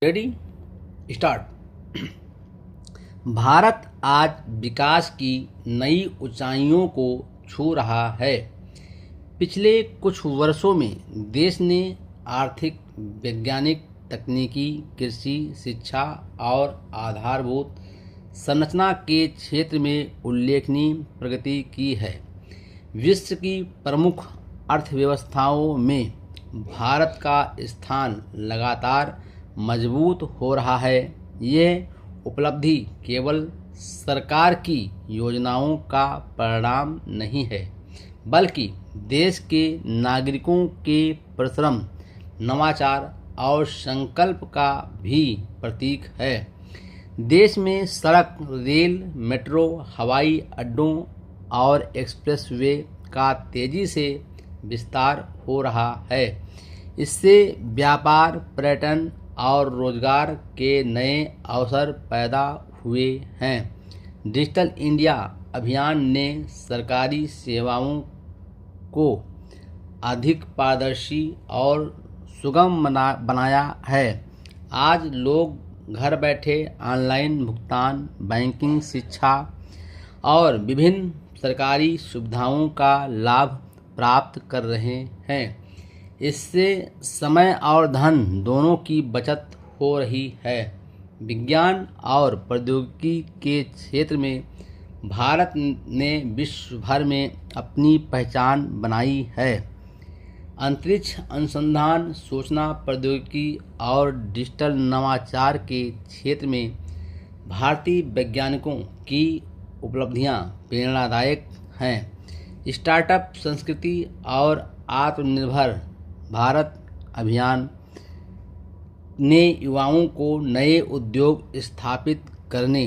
Ready, start. Bharat आज विकास की नई ऊंचाइयों को छू रहा है। पिछले कुछ वर्षों में देश ने आर्थिक, वैज्ञानिक, तकनीकी, कृषि, शिक्षा और आधारभूत संरचना के क्षेत्र में उल्लेखनीय प्रगति की है। विश्व की प्रमुख अर्थव्यवस्थाओं में भारत का स्थान लगातार मजबूत हो रहा है। यह उपलब्धि केवल सरकार की योजनाओं का परिणाम नहीं है, बल्कि देश के नागरिकों के परिश्रम, नवाचार और संकल्प का भी प्रतीक है। देश में सड़क, रेल, मेट्रो, हवाई अड्डों और एक्सप्रेसवे का तेजी से विस्तार हो रहा है। इससे व्यापार, पर्यटन और रोजगार के नए अवसर पैदा हुए हैं। डिजिटल इंडिया अभियान ने सरकारी सेवाओं को अधिक पारदर्शी और सुगम बनाया है। आज लोग घर बैठे ऑनलाइन भुगतान, बैंकिंग, शिक्षा और विभिन्न सरकारी सुविधाओं का लाभ प्राप्त कर रहे हैं। इससे समय और धन दोनों की बचत हो रही है। विज्ञान और प्रौद्योगिकी के क्षेत्र में भारत ने विश्व भर में अपनी पहचान बनाई है। अंतरिक्ष अनुसंधान, सूचना प्रौद्योगिकी और डिजिटल नवाचार के क्षेत्र में भारतीय वैज्ञानिकों की उपलब्धियां प्रेरणादायक हैं। स्टार्टअप संस्कृति और आत्मनिर्भर भारत अभियान ने युवाओं को नए उद्योग स्थापित करने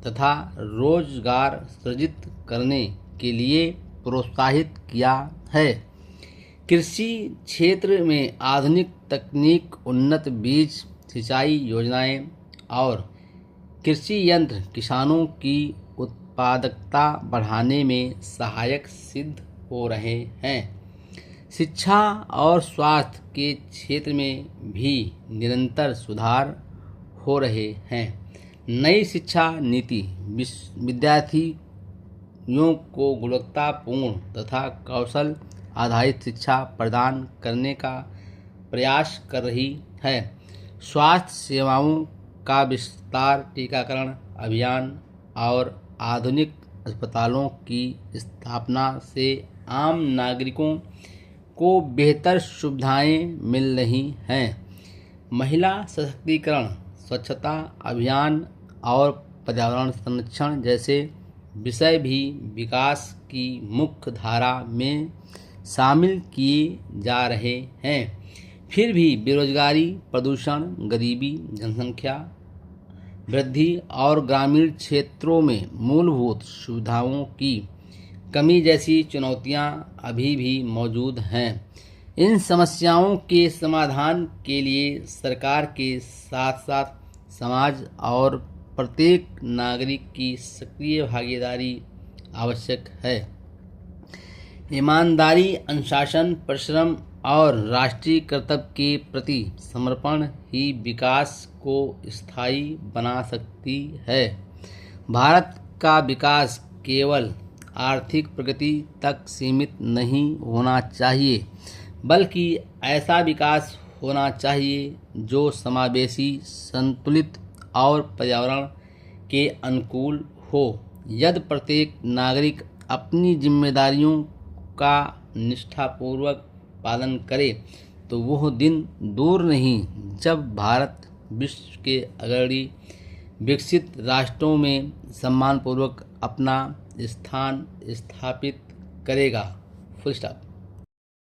तथा रोजगार सृजित करने के लिए प्रोत्साहित किया है। कृषि क्षेत्र में आधुनिक तकनीक, उन्नत बीज, सिंचाई योजनाएं और कृषि यंत्र किसानों की उत्पादकता बढ़ाने में सहायक सिद्ध हो रहे हैं। शिक्षा और स्वास्थ्य के क्षेत्र में भी निरंतर सुधार हो रहे हैं। नई शिक्षा नीति विद्यार्थियों को गुणवत्तापूर्ण तथा कौशल आधारित शिक्षा प्रदान करने का प्रयास कर रही है। स्वास्थ्य सेवाओं का विस्तार, टीकाकरण अभियान और आधुनिक अस्पतालों की स्थापना से आम नागरिकों को बेहतर सुविधाएं मिल रही हैं। महिला सशक्तिकरण, स्वच्छता अभियान और पर्यावरण संरक्षण जैसे विषय भी विकास की मुख्य धारा में शामिल किए जा रहे हैं। फिर भी बेरोजगारी, प्रदूषण, गरीबी, जनसंख्या वृद्धि और ग्रामीण क्षेत्रों में मूलभूत सुविधाओं की कमी जैसी चुनौतियां अभी भी मौजूद हैं। इन समस्याओं के समाधान के लिए सरकार के साथ साथ समाज और प्रत्येक नागरिक की सक्रिय भागीदारी आवश्यक है। ईमानदारी, अनुशासन, परिश्रम और राष्ट्रीय कर्तव्य के प्रति समर्पण ही विकास को स्थायी बना सकती है। भारत का विकास केवल आर्थिक प्रगति तक सीमित नहीं होना चाहिए, बल्कि ऐसा विकास होना चाहिए जो समावेशी, संतुलित और पर्यावरण के अनुकूल हो। यदि प्रत्येक नागरिक अपनी जिम्मेदारियों का निष्ठापूर्वक पालन करे तो वह दिन दूर नहीं जब भारत विश्व के अग्रणी विकसित राष्ट्रों में सम्मानपूर्वक अपना स्थान स्थापित करेगा। Full stop.